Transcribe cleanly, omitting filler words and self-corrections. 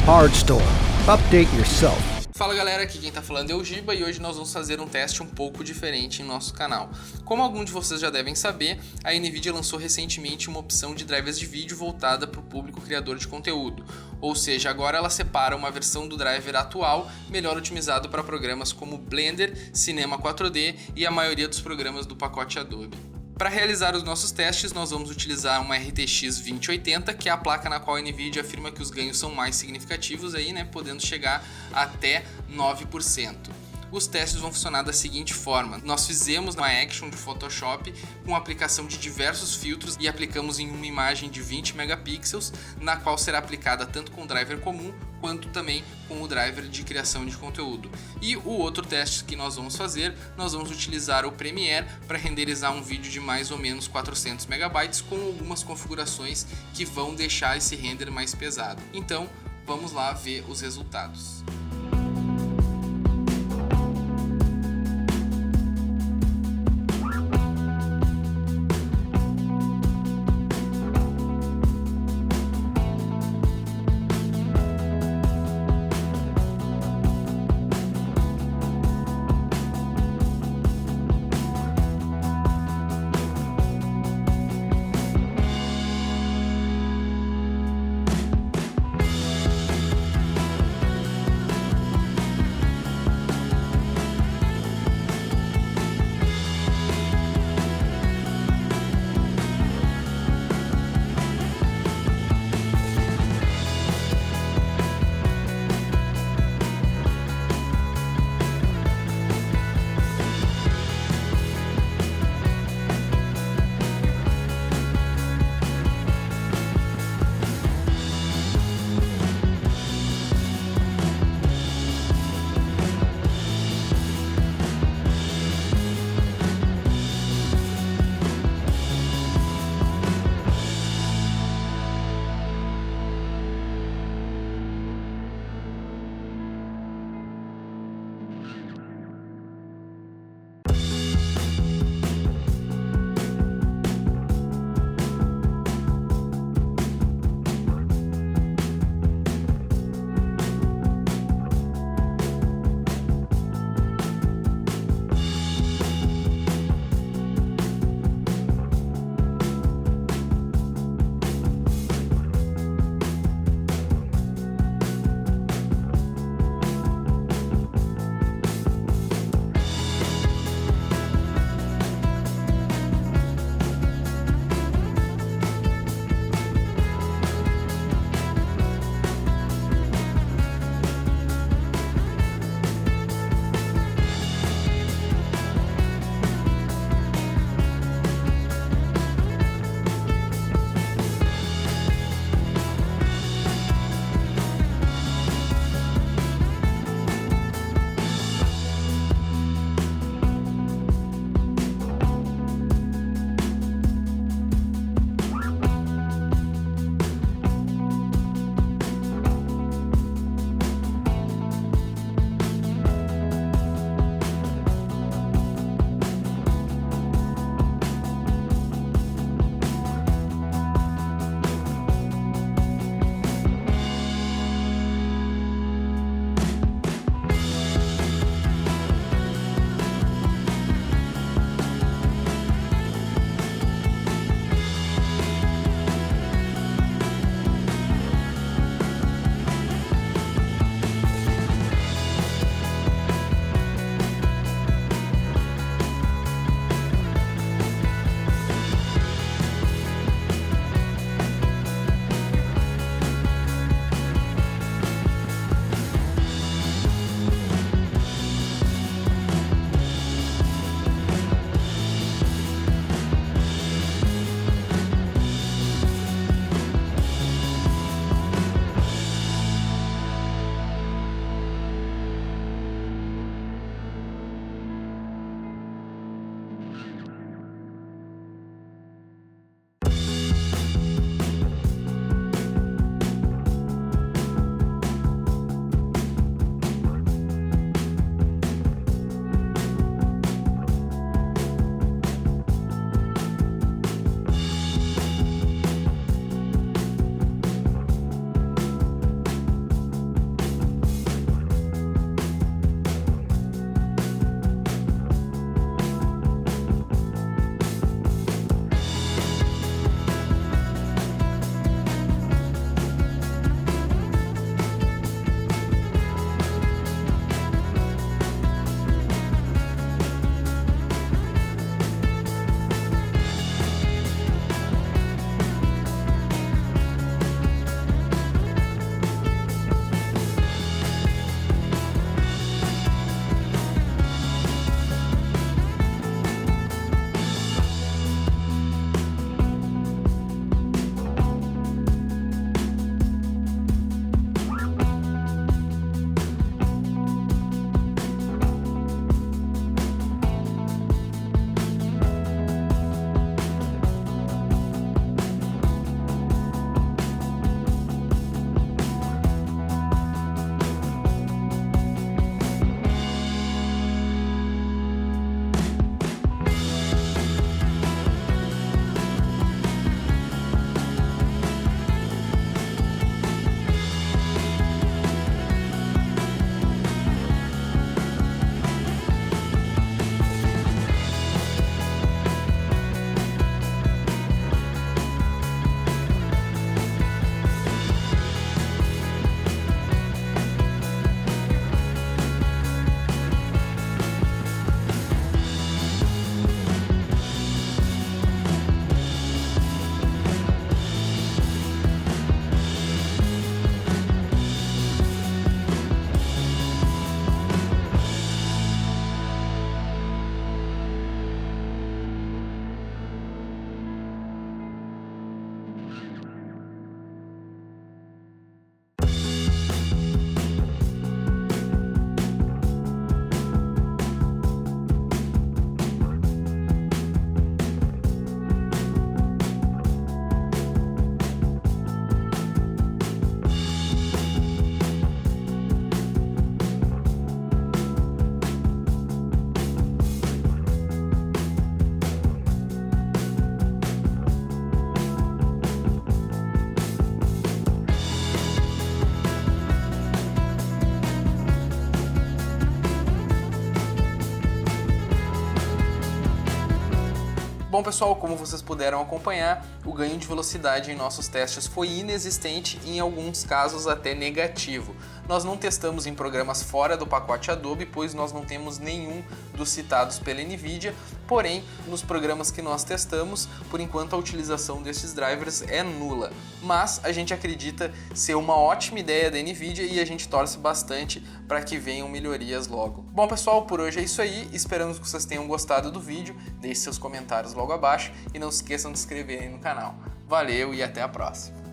Hard Store. Update yourself. Fala galera, aqui quem tá falando é o Giba e hoje nós vamos fazer um teste um pouco diferente em nosso canal. Como alguns de vocês já devem saber, a NVIDIA lançou recentemente uma opção de drivers de vídeo voltada para o público criador de conteúdo. Ou seja, agora ela separa uma versão do driver atual, melhor otimizado para programas como Blender, Cinema 4D e a maioria dos programas do pacote Adobe. Para realizar os nossos testes, nós vamos utilizar uma RTX 2080, que é a placa na qual a NVIDIA afirma que os ganhos são mais significativos, podendo chegar até 9%. Os testes vão funcionar da seguinte forma: nós fizemos uma action de Photoshop com a aplicação de diversos filtros e aplicamos em uma imagem de 20 megapixels, na qual será aplicada tanto com o driver comum quanto também com o driver de criação de conteúdo. E o outro teste que nós vamos fazer, nós vamos utilizar o Premiere para renderizar um vídeo de mais ou menos 400 megabytes com algumas configurações que vão deixar esse render mais pesado. Então, vamos lá ver os resultados. Bom pessoal, como vocês puderam acompanhar, o ganho de velocidade em nossos testes foi inexistente e em alguns casos até negativo. Nós não testamos em programas fora do pacote Adobe, pois nós não temos nenhum dos citados pela NVIDIA, porém, nos programas que nós testamos, por enquanto a utilização desses drivers é nula. Mas a gente acredita ser uma ótima ideia da NVIDIA e a gente torce bastante para que venham melhorias logo. Bom pessoal, por hoje é isso aí, esperamos que vocês tenham gostado do vídeo, deixe seus comentários logo abaixo e não se esqueçam de se inscrever aí no canal. Valeu e até a próxima!